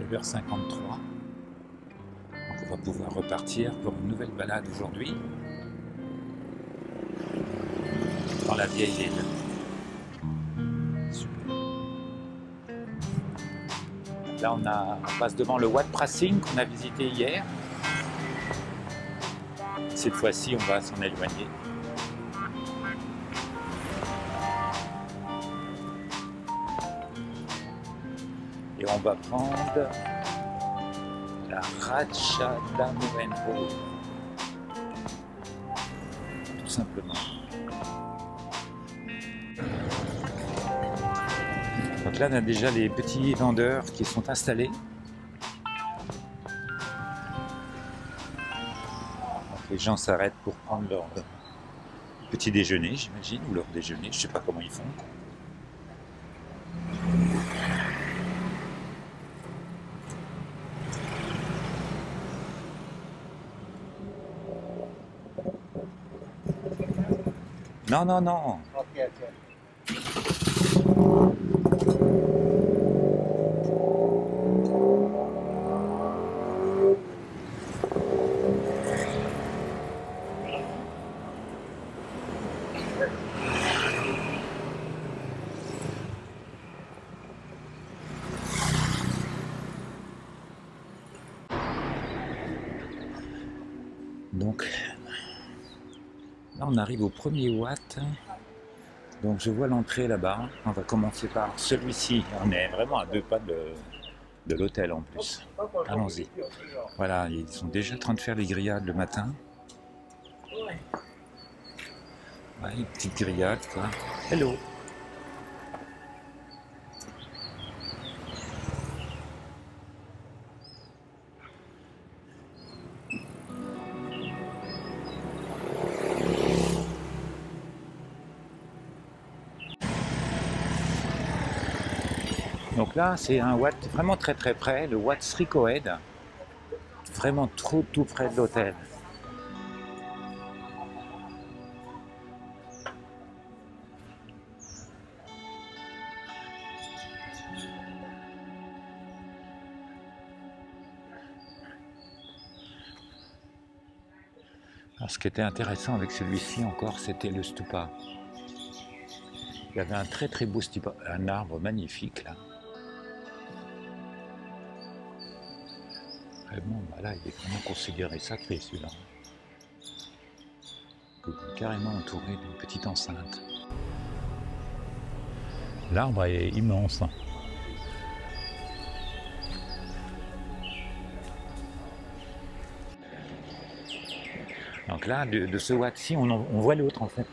9h53. Donc on va pouvoir repartir pour une nouvelle balade aujourd'hui dans la vieille île. Super. Là on passe devant le Wat Phra Singh qu'on a visité hier. Cette fois-ci on va s'en éloigner. Et on va prendre la Ratchadammouen Road, tout simplement. Donc là on a déjà les petits vendeurs qui sont installés. Donc les gens s'arrêtent pour prendre leur petit déjeuner, j'imagine, ou leur déjeuner, je sais pas comment ils font. Non, non, non. Ok, ok. Donc là on arrive au premier Wat. Donc je vois l'entrée là-bas. On va commencer par celui-ci. On est vraiment à 2 pas de l'hôtel en plus. Allons-y. Voilà, ils sont déjà en train de faire les grillades le matin. Ouais, une petite grillade quoi. Hello. Donc là, c'est un Wat vraiment très très près, le Wat Sri Coed, vraiment tout près de l'hôtel. Alors, ce qui était intéressant avec celui-ci encore, c'était le stupa. Il y avait un très très beau stupa, un arbre magnifique là. Vraiment, bah là, il est vraiment considéré sacré celui-là. Il est carrément entouré d'une petite enceinte. L'arbre est immense. Donc là, de ce Wat-ci, on voit l'autre en fait.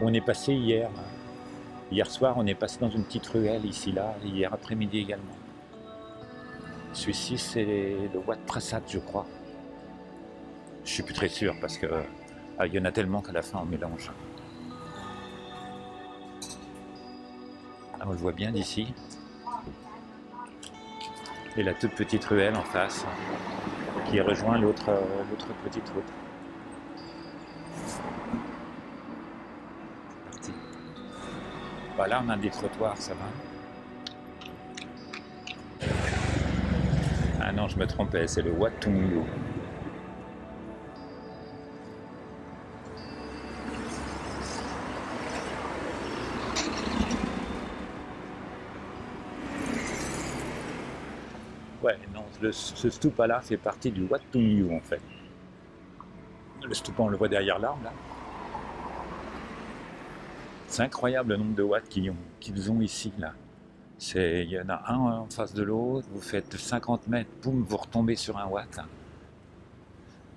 On est passé hier. Hier soir, on est passé dans une petite ruelle ici, là, hier après-midi également. Celui-ci, c'est le Wat Prasad, je crois. Je suis plus très sûr parce que il y en a tellement qu'à la fin on mélange. Là, on le voit bien d'ici. Et la toute petite ruelle en face qui rejoint l'autre petite route. C'est parti. Bah là, on a des trottoirs, ça va. Ah non, je me trompais, c'est le Wat Thunglu. Ouais, non, ce stupa là fait partie du Wat Thunglu en fait. Le stupa, on le voit derrière l'arbre là. C'est incroyable le nombre de watts qu'ils ont ici là. Il y en a un en face de l'autre, vous faites 50 mètres, boum, vous retombez sur un watt.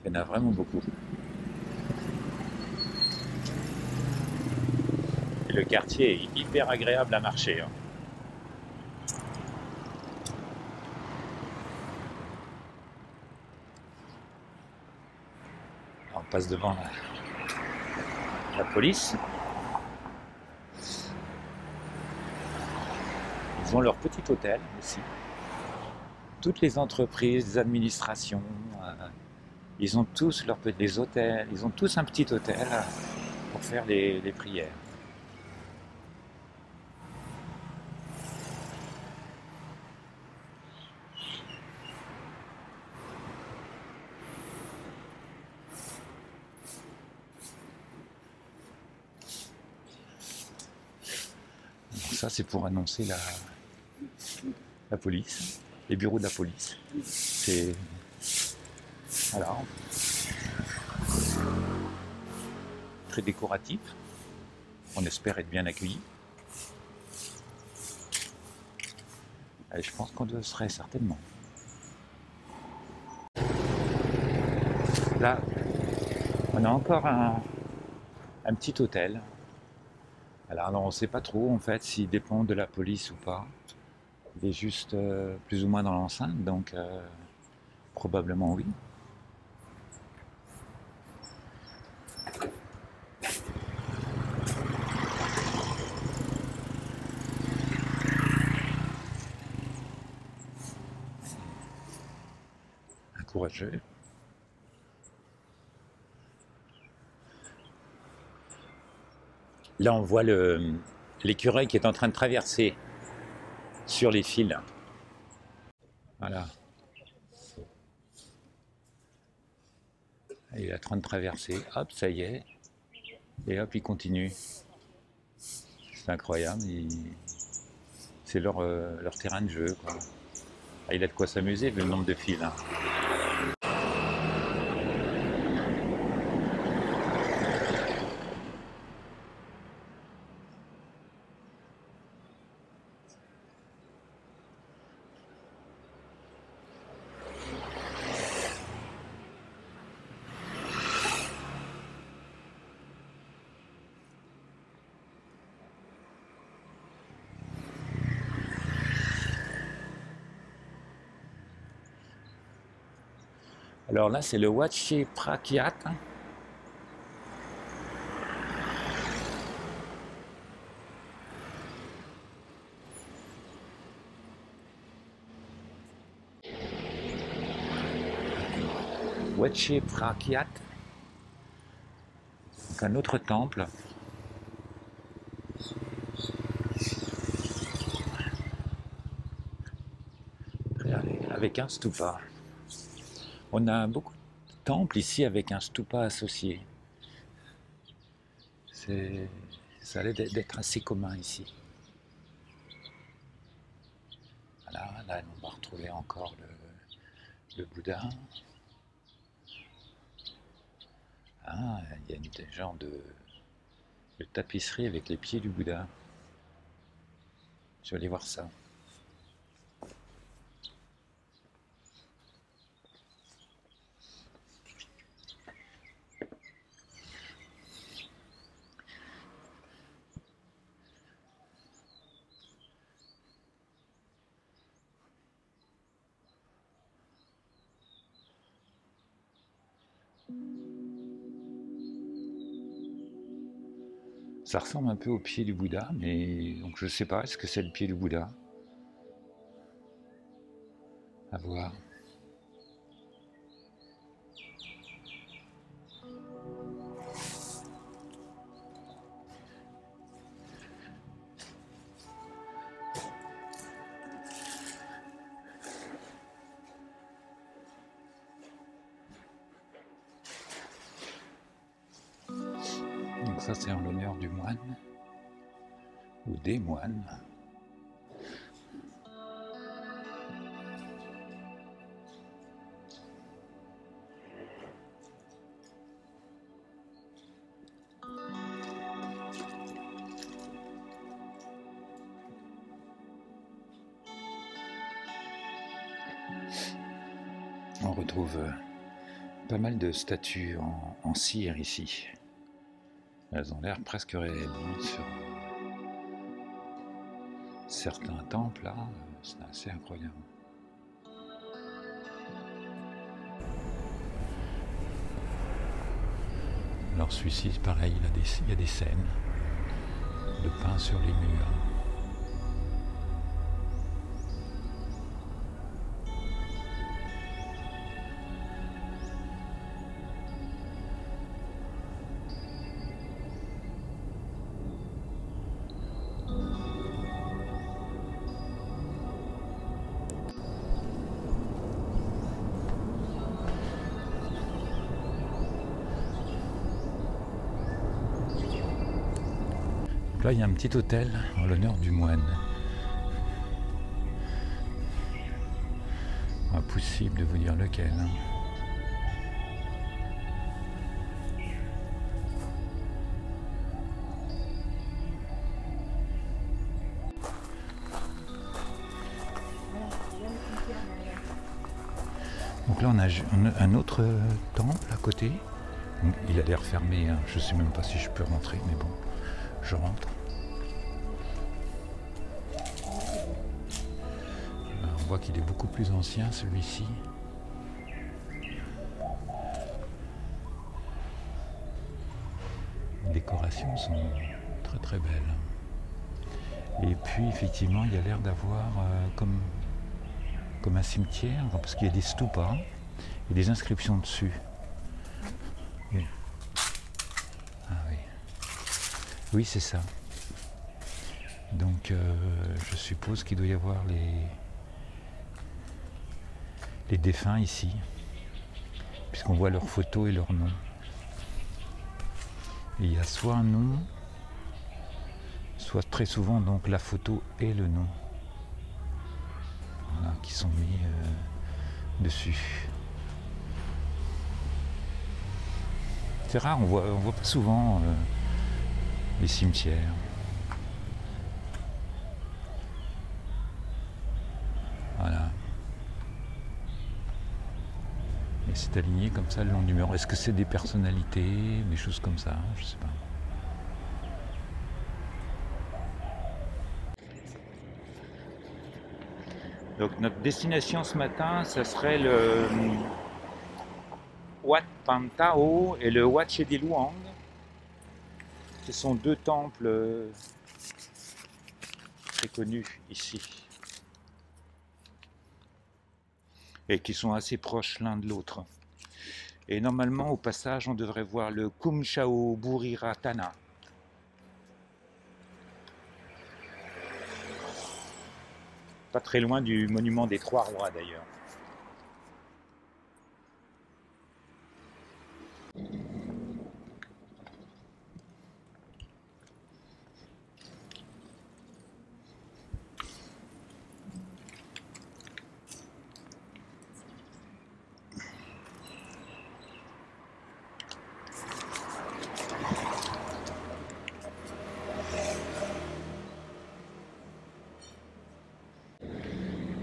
Il y en a vraiment beaucoup. Et le quartier est hyper agréable à marcher. Hein. On passe devant la police. Ils ont leur petit hôtel aussi. Toutes les entreprises, les administrations, ils ont tous les hôtels, ils ont tous un petit hôtel pour faire les prières. ça, c'est pour annoncer la police, les bureaux de la police. C'est... Voilà. Très décoratif. On espère être bien accueillis. Et je pense qu'on le serait certainement. Là, on a encore un petit hôtel. Alors on ne sait pas trop en fait s'il dépend de la police ou pas. Il est juste plus ou moins dans l'enceinte, donc probablement oui. Courageux. Là, on voit l'écureuil qui est en train de traverser sur les fils. Voilà. Il est en train de traverser. Hop, ça y est. Et hop, il continue. C'est incroyable. C'est leur terrain de jeu, quoi. Ah, il a de quoi s'amuser, vu le nombre de fils. Hein. Alors là, c'est le Huachipraquiat. Huachipraquiat. Donc un autre temple. Avec un stupa. On a beaucoup de temples ici avec un stupa associé. Ça a l'air d'être assez commun ici. Voilà, là on va retrouver encore le Bouddha. Ah, il y a des genres de tapisserie avec les pieds du Bouddha. Je vais aller voir ça. Ça ressemble un peu au pied du Bouddha, mais donc je sais pas, est-ce que c'est le pied du Bouddha? À voir. Donc ça c'est en l'honneur du moine ou des moines. On retrouve pas mal de statues en cire ici. Elles ont l'air presque réelles sur certains temples là, c'est assez incroyable. Alors celui-ci, pareil, il y a des scènes de peint sur les murs. Là, il y a un petit hôtel en l'honneur du moine. Impossible de vous dire lequel. Donc là, on a un autre temple à côté. Il a l'air fermé, hein. Je ne sais même pas si je peux rentrer, mais bon, je rentre. On voit qu'il est beaucoup plus ancien, celui-ci. Les décorations sont très très belles. Et puis, effectivement, il y a l'air d'avoir comme un cimetière, parce qu'il y a des stupas et des inscriptions dessus. Et... Ah oui. Oui, c'est ça. Donc, je suppose qu'il doit y avoir les défunts ici, puisqu'on voit leurs photos et leurs noms. Et il y a soit un nom, soit très souvent donc la photo et le nom, voilà, qui sont mis dessus. C'est rare, on voit pas souvent les cimetières. Voilà. Et c'est aligné comme ça le long du mur. Est-ce que c'est des personnalités, des choses comme ça? Je sais pas. Donc notre destination ce matin, ça serait le Wat Pam Tao et le Wat Che Di Luang. Ce sont deux temples très connus ici et qui sont assez proches l'un de l'autre. Et normalement, au passage, on devrait voir le Kum Chao Buriratana. Pas très loin du monument des Trois Rois d'ailleurs.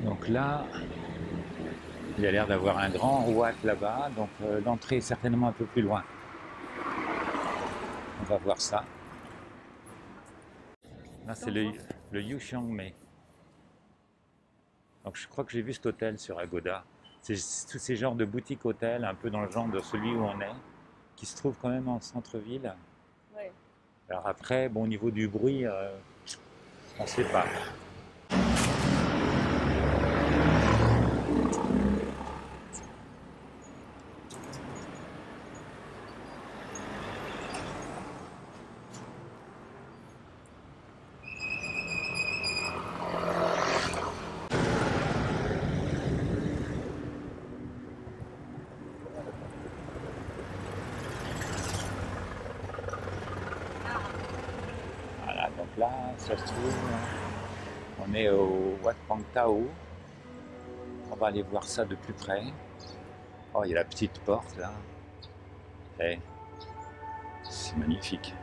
Donc là, il y a l'air d'avoir un grand Wat là-bas, donc l'entrée est certainement un peu plus loin. On va voir ça. Là, c'est le Yuxiangmei. Donc je crois que j'ai vu cet hôtel sur Agoda. C'est tous ces genres de boutiques hôtels, un peu dans le genre de celui où on est, qui se trouve quand même en centre-ville. Ouais. Alors après, bon, au niveau du bruit, on ne sait pas. Donc là, ça se trouve, on est au Wat Pang Tao. On va aller voir ça de plus près. Oh, il y a la petite porte là. Eh, c'est magnifique.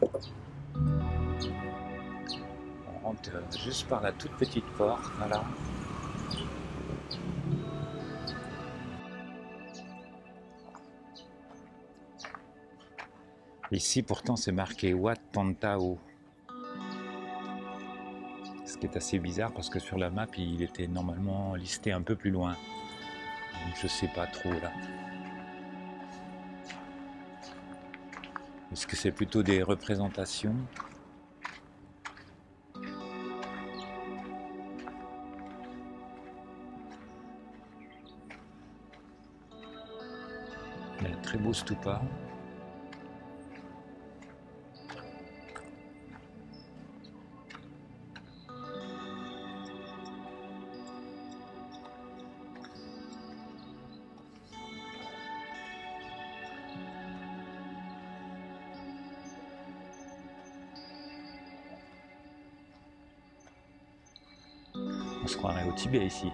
On rentre juste par la toute petite porte, voilà. Ici, pourtant, c'est marqué Wat Pang Tao. Ce qui est assez bizarre parce que sur la map, il était normalement listé un peu plus loin. Donc, je sais pas trop là. Est-ce que c'est plutôt des représentations ? Il y a un très beau stupa. On se croirait au Tibet ici.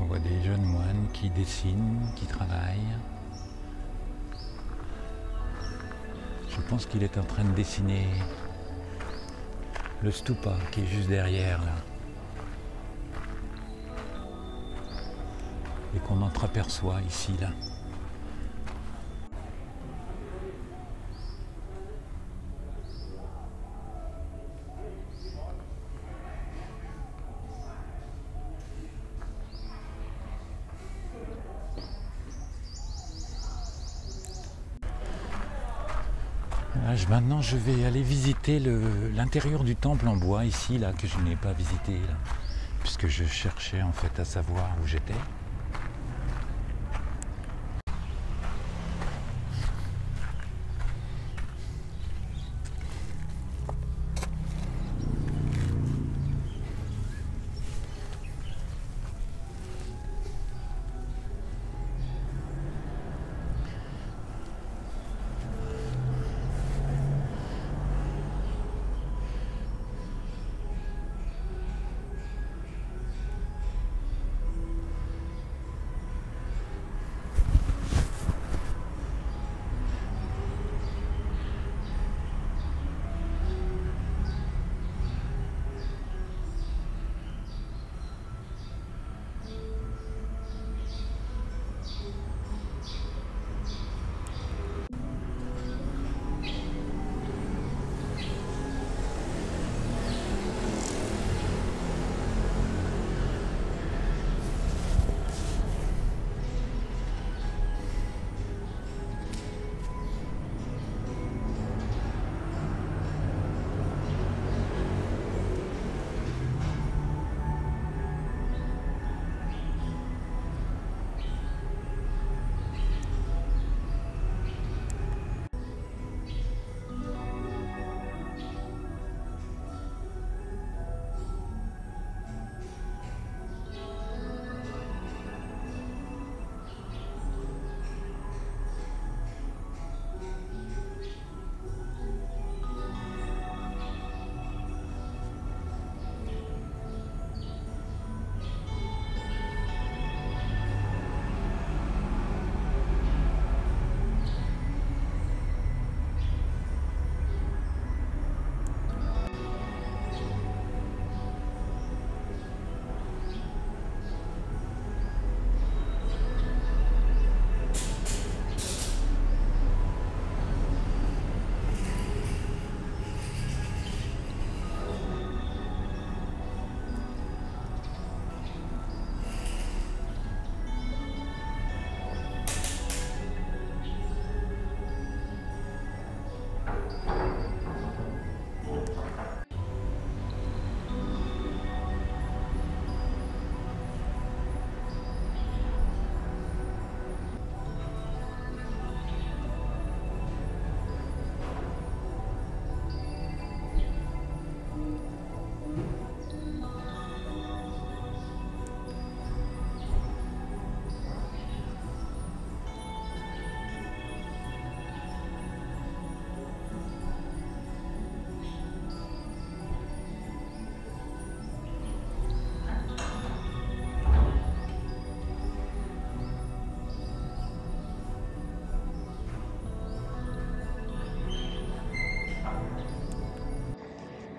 On voit des jeunes moines qui dessinent, qui travaillent. Je pense qu'il est en train de dessiner le stupa qui est juste derrière là. Et qu'on entreaperçoit ici là. Maintenant, je vais aller visiter l'intérieur du temple en bois ici, là, que je n'ai pas visité, là, puisque je cherchais en fait à savoir où j'étais.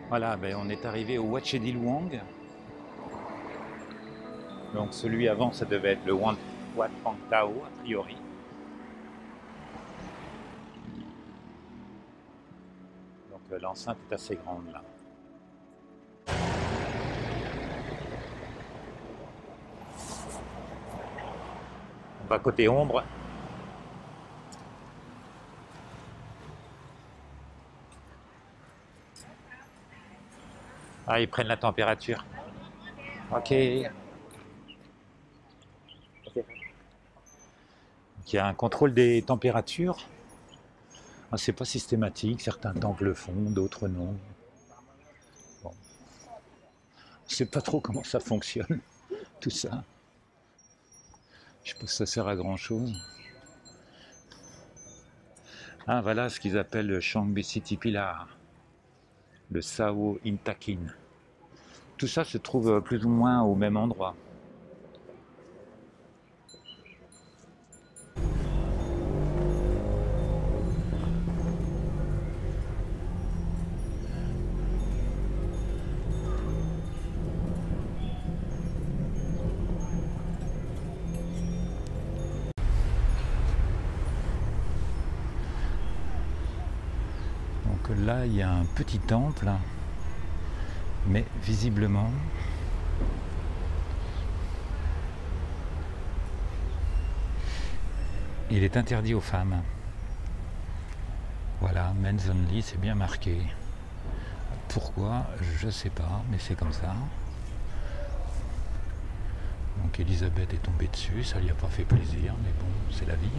Voilà, ben on est arrivé au Wat Chedi Luang. Donc celui avant, ça devait être le Wat Pang Tao, a priori. Donc l'enceinte est assez grande là. On va côté ombre. Ah, ils prennent la température. Ok. Il y a un contrôle des températures. Ah, c'est pas systématique, certains temples le font, d'autres non. Bon. Je sais pas trop comment ça fonctionne, tout ça. Je sais pas si ça sert à grand chose. Ah, voilà ce qu'ils appellent le Shangbi City Pilar, le Sao Intakin. Tout ça se trouve plus ou moins au même endroit. Donc là, il y a un petit temple, mais visiblement, il est interdit aux femmes. Voilà, men's only, c'est bien marqué. Pourquoi? Je sais pas, mais c'est comme ça. Donc Elisabeth est tombée dessus, ça lui a pas fait plaisir, mais bon, c'est la vie.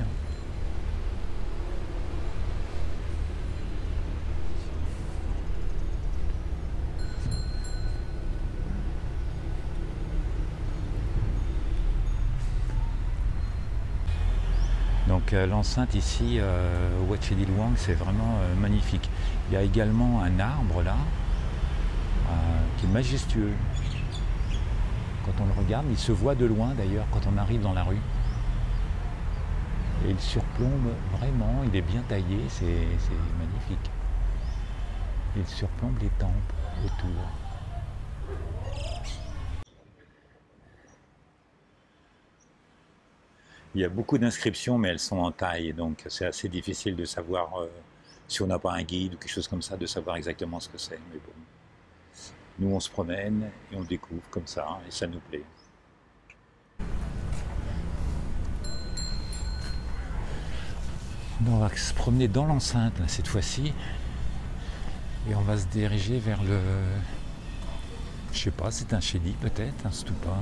Donc l'enceinte ici, Wat Chedi Luang, c'est vraiment magnifique. Il y a également un arbre là, qui est majestueux. Quand on le regarde, il se voit de loin d'ailleurs quand on arrive dans la rue. Et il surplombe vraiment, il est bien taillé, c'est magnifique. Il surplombe les temples autour. Il y a beaucoup d'inscriptions, mais elles sont en taille, donc c'est assez difficile de savoir, si on n'a pas un guide ou quelque chose comme ça, de savoir exactement ce que c'est. Mais bon, nous on se promène et on découvre comme ça, et ça nous plaît. On va se promener dans l'enceinte cette fois-ci, et on va se diriger vers le... Je sais pas, c'est un Chedi peut-être, un stupa,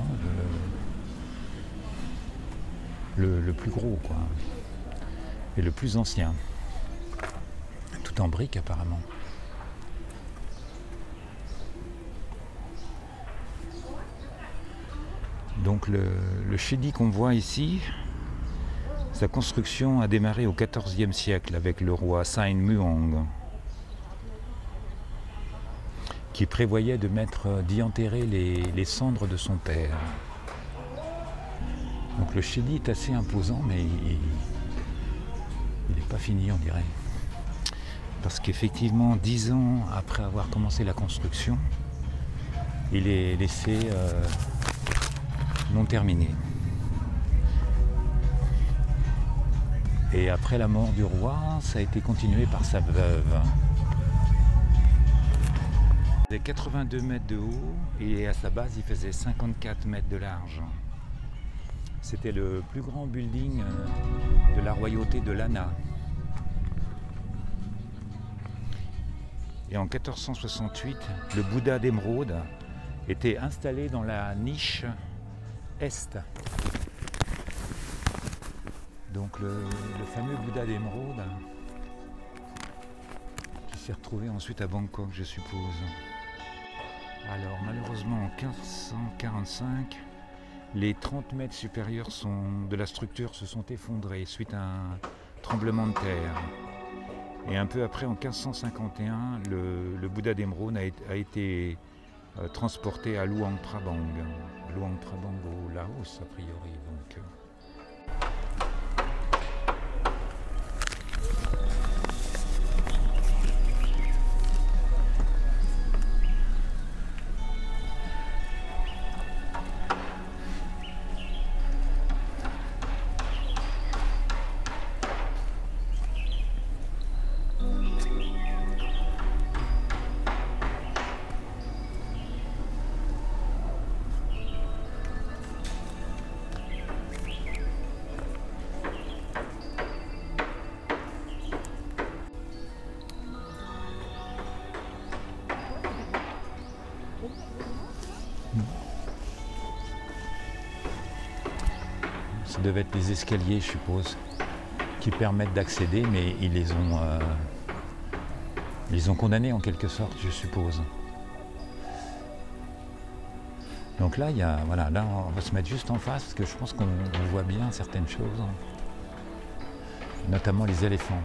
le plus gros quoi, et le plus ancien, tout en briques apparemment. Donc le Chedi qu'on voit ici, sa construction a démarré au XIVe siècle avec le roi Sain Muong, qui prévoyait d'y enterrer les cendres de son père. Donc le Chedi est assez imposant, mais il n'est pas fini, on dirait. Parce qu'effectivement, 10 ans après avoir commencé la construction, il est laissé non terminé. Et après la mort du roi, ça a été continué par sa veuve. Il faisait 82 mètres de haut et à sa base, il faisait 54 mètres de large. C'était le plus grand building de la royauté de Lana. Et en 1468, le Bouddha d'émeraude était installé dans la niche est. Donc le fameux Bouddha d'émeraude qui s'est retrouvé ensuite à Bangkok, je suppose. Alors malheureusement en 1545, les 30 mètres supérieurs de la structure se sont effondrés suite à un tremblement de terre. Et un peu après, en 1551, le Bouddha d'émeraude a été transporté à Luang Prabang. Luang Prabang au Laos, a priori. Donc, ça devait être les escaliers, je suppose, qui permettent d'accéder, mais ils les ont condamnés en quelque sorte, je suppose. Donc là, voilà, là, on va se mettre juste en face, parce que je pense qu'on voit bien certaines choses, notamment les éléphants.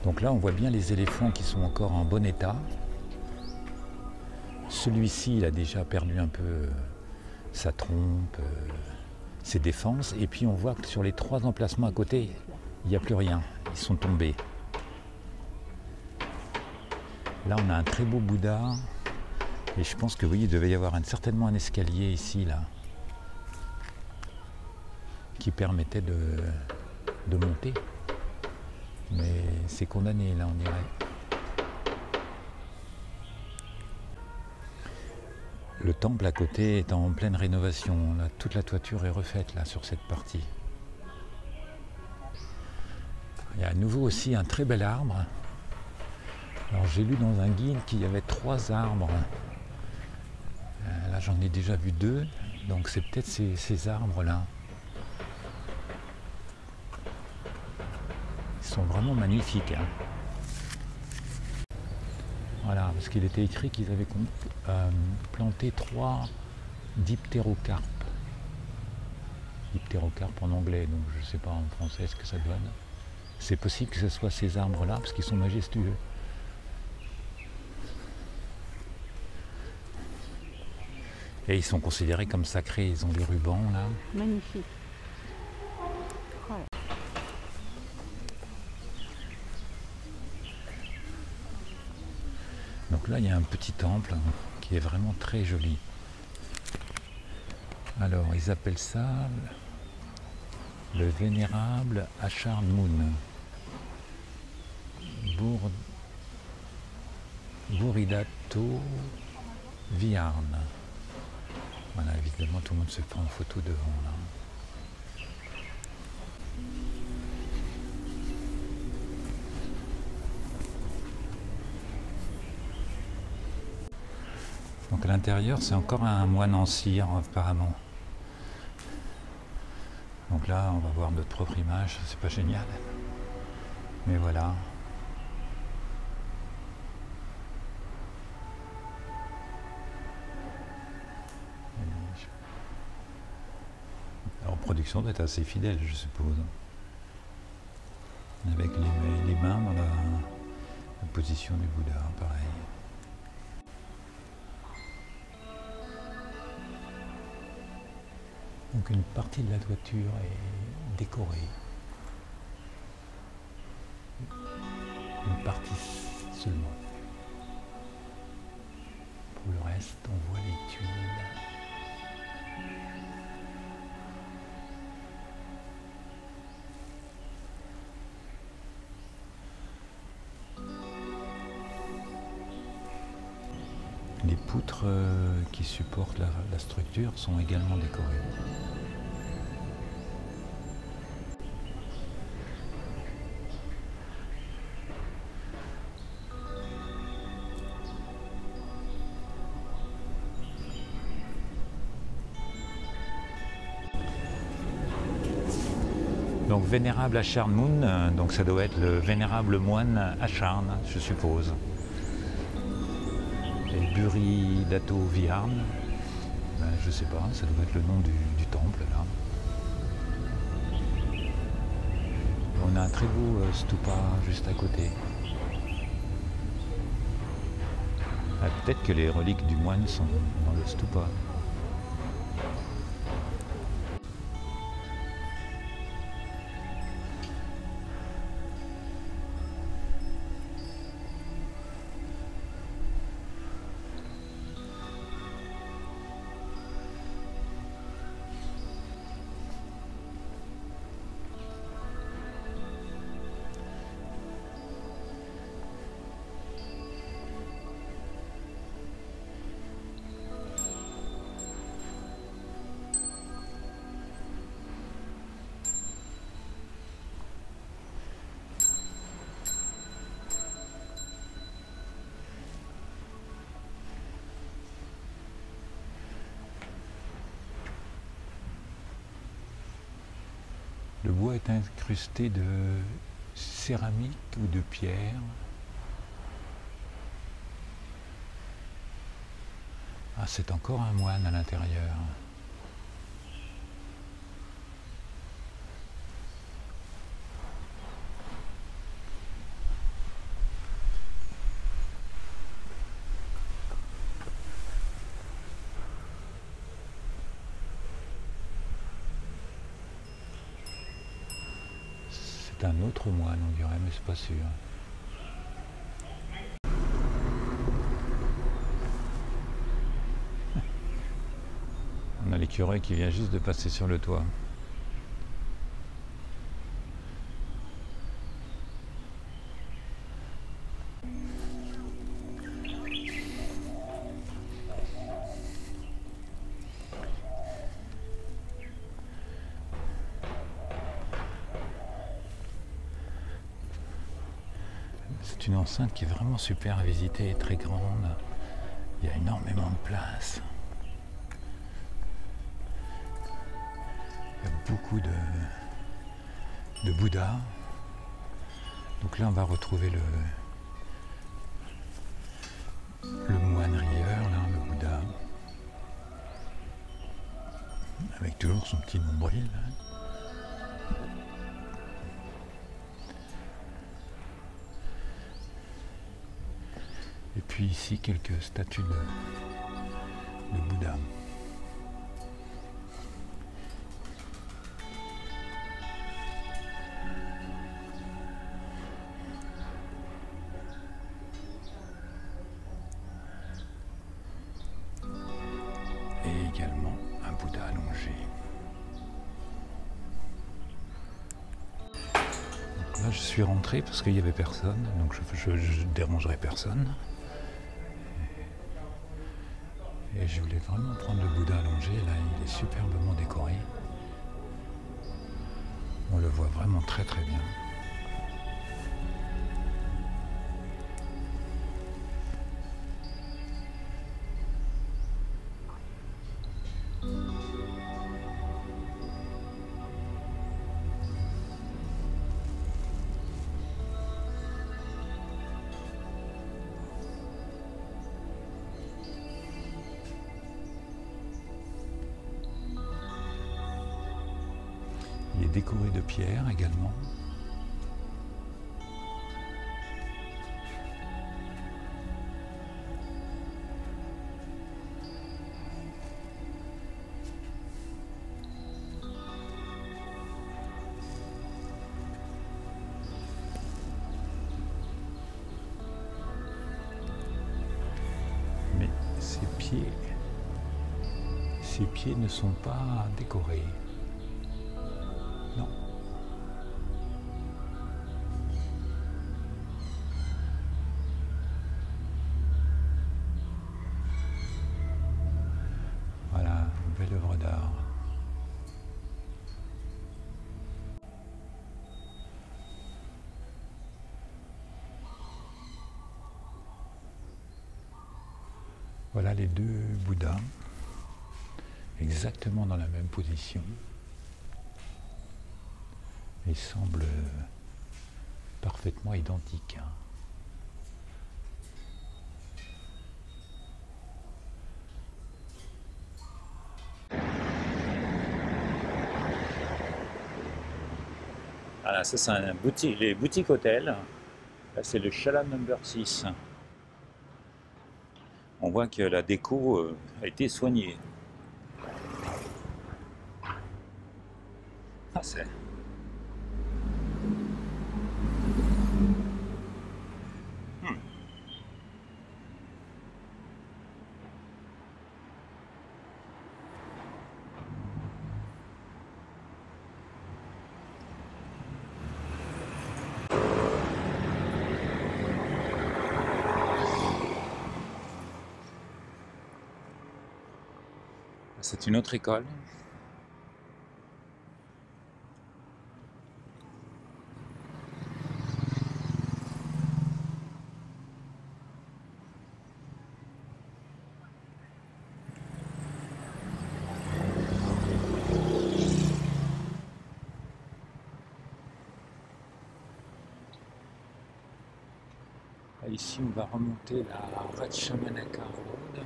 Donc là, on voit bien les éléphants qui sont encore en bon état. Celui-ci, il a déjà perdu un peu sa trompe, ses défenses. Et puis on voit que sur les 3 emplacements à côté, il n'y a plus rien. Ils sont tombés. Là, on a un très beau Bouddha. Et je pense que oui, il devait y avoir certainement un escalier ici, là, qui permettait de monter. Mais c'est condamné, là, on dirait. Le temple à côté est en pleine rénovation. Là, toute la toiture est refaite, là, sur cette partie. Il y a à nouveau aussi un très bel arbre. Alors, j'ai lu dans un guide qu'il y avait 3 arbres. Là, j'en ai déjà vu 2. Donc, c'est peut-être ces arbres-là. Ils sont vraiment magnifiques. Hein. Voilà, parce qu'il était écrit qu'ils avaient planté 3 diptérocarpes. Diptérocarpes en anglais, donc je ne sais pas en français ce que ça donne. C'est possible que ce soit ces arbres-là, parce qu'ils sont majestueux. Et ils sont considérés comme sacrés, ils ont des rubans là. Magnifique. Ouais. Donc là, il y a un petit temple qui est vraiment très joli. Alors, ils appellent ça le vénérable Acharn-Mun. Buridato Viharn. Voilà, évidemment, tout le monde se prend en photo devant là. Donc à l'intérieur, c'est encore un moine en cire, apparemment. Donc là, on va voir notre propre image, c'est pas génial. Mais voilà. Alors, production doit être assez fidèle, je suppose. Avec les mains dans la position du Bouddha, pareil. Donc une partie de la toiture est décorée. Une partie seulement. Pour le reste, on voit les tuiles. Les poutres qui supportent la structure sont également décorées. Donc vénérable Acharn-Mun, donc ça doit être le vénérable moine Acharn, je suppose. Et Buridato Viharn, ben, je sais pas, ça doit être le nom du temple là. On a un très beau stupa juste à côté. Ah, peut-être que les reliques du moine sont dans le stupa. Le bois est incrusté de céramique ou de pierre. Ah, c'est encore un moine à l'intérieur. C'est un autre moine, on dirait, mais c'est pas sûr. On a l'écureuil qui vient juste de passer sur le toit. C'est une enceinte qui est vraiment super à visiter et très grande. Il y a énormément de place. Il y a beaucoup de Bouddha. Donc là, on va retrouver le moine rieur, là, le Bouddha. Avec toujours son petit nombril. Là. Et puis ici, quelques statues de Bouddha. Et également un Bouddha allongé. Donc là, je suis rentré parce qu'il n'y avait personne, donc je ne dérangerai personne. Et je voulais vraiment prendre le Bouddha allongé, là il est superbement décoré. On le voit vraiment très très bien. Il est décoré de pierre également. Mais ses pieds ne sont pas décorés. Non. Voilà, une belle œuvre d'art. Voilà les deux Bouddhas, exactement dans la même position. Ils semblent parfaitement identiques. Voilà, ça c'est les boutiques hôtels. Là c'est le Chalam number 6. On voit que la déco a été soignée. Ah, c'est... C'est une autre école. ici on va remonter la Ratchamanaka Road.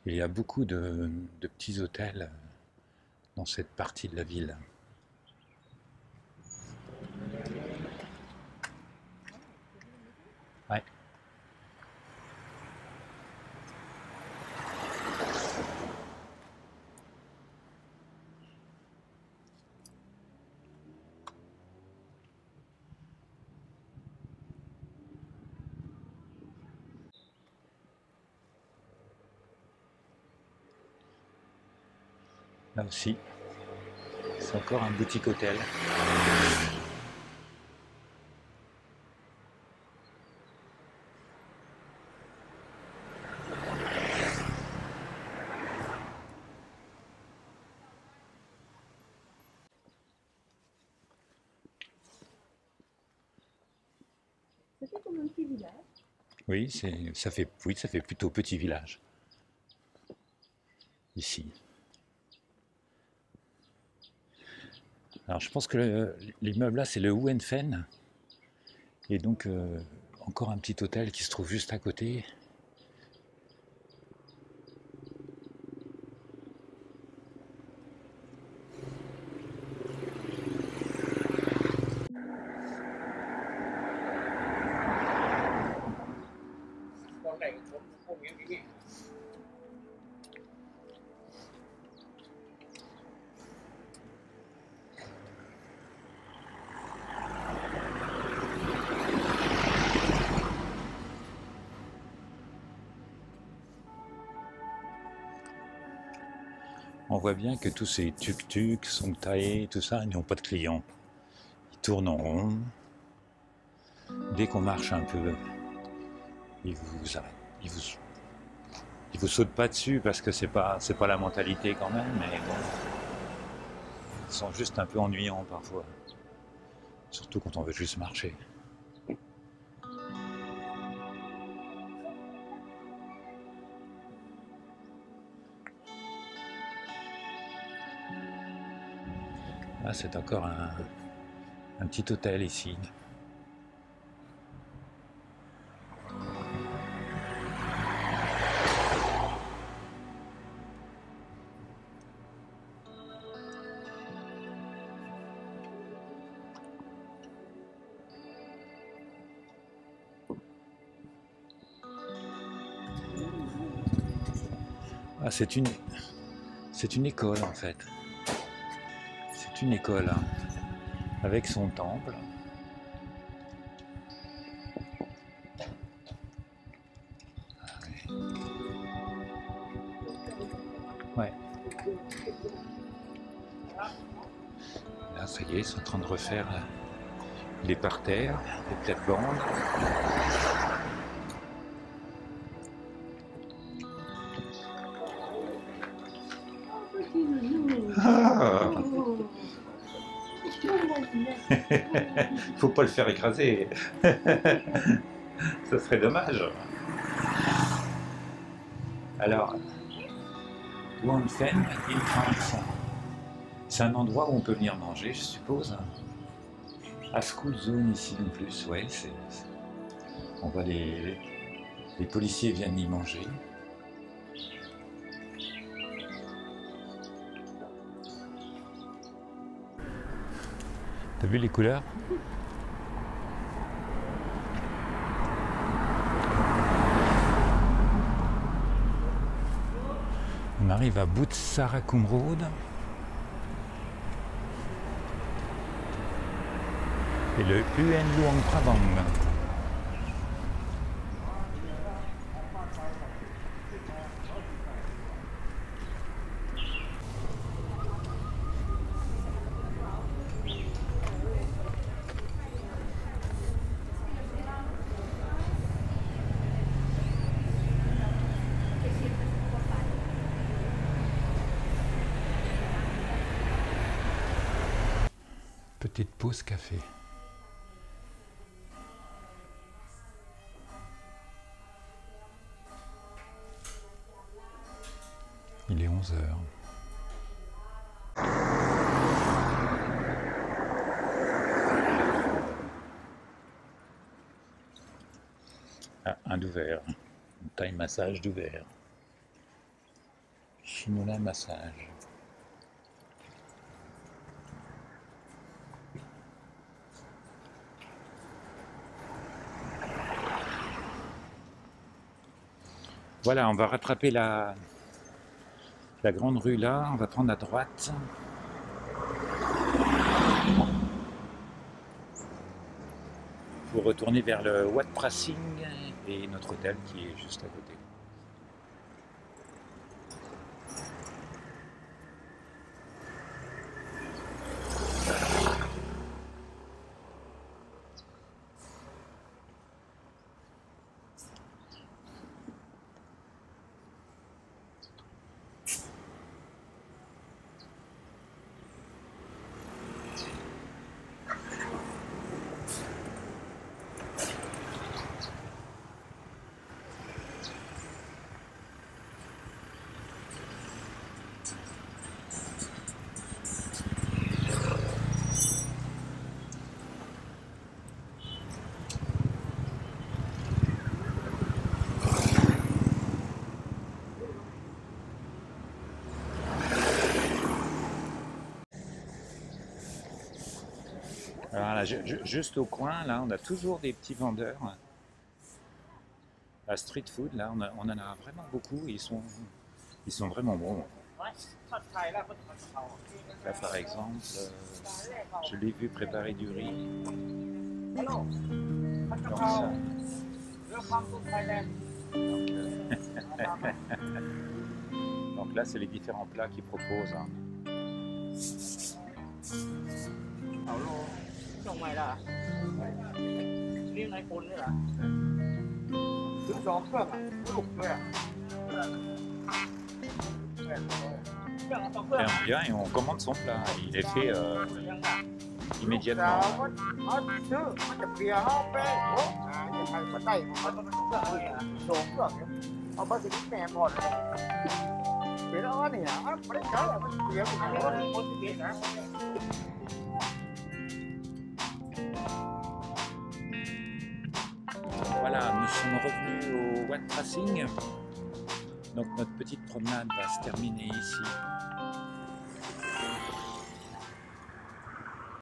Il y a beaucoup de petits hôtels dans cette partie de la ville. Ouais. Là aussi, c'est encore un boutique hôtel. Ça fait comme un petit village. Oui, ça fait plutôt petit village. Ici. Alors je pense que l'immeuble là c'est le Wenfen. Et donc encore un petit hôtel qui se trouve juste à côté. On voit bien que tous ces tuk-tuk sont taillés, tout ça, ils n'ont pas de clients. Ils tournent en rond. Dès qu'on marche un peu, ils vous arrêtent. Ils vous sautent pas dessus parce que c'est pas la mentalité quand même, mais bon, ils sont juste un peu ennuyants parfois. Surtout quand on veut juste marcher. Là, c'est encore un petit hôtel ici. Ah, c'est une école en fait. C'est une école hein, avec son temple. Ouais. Là, ça y est, ils sont en train de refaire les parterres, les plates-bandes. Ah. Faut pas le faire écraser. Ça serait dommage. Alors, Wenfen, c'est un endroit où on peut venir manger, je suppose. À School Zone ici en plus, ouais, on voit les policiers viennent y manger. T'as vu les couleurs? On arrive à Butsarakum Road. Et le UN Luang Prabang. Petite pause café. 11 heures. Ah, un d'ouvert. Un taille massage d'ouvert. Chinola massage. Voilà, on va rattraper la grande rue là, on va prendre à droite. Pour retourner vers le Wat Prasing et notre hôtel qui est juste à côté. Alors là, juste au coin, là, on a toujours des petits vendeurs. À street food, là, on en a vraiment beaucoup. Ils sont vraiment bons. Là, par exemple, je l'ai vu préparer du riz. Donc, ça. Donc là, c'est les différents plats qu'ils proposent. Hein. ส่งใหม่ละนี่ในคนนี่แหละซื้อ2เครื่องอ่ะถูกด้วยอ่ะเครื่อง2เครื่อง Et on vient et on commande son plat. Il est fait immédiatement. เขาซื้อมันจะเปียเขาแป้งโอ้ยใครมาได้เขาต้องเครื่องเลยนะ2เครื่องเอาไปถึงแม่หมดเปียแล้วเนี่ยไม่ได้ใช้มันเปียมันคนเปียนะ Voilà, nous sommes revenus au Wat Prasing. Donc notre petite promenade va se terminer ici.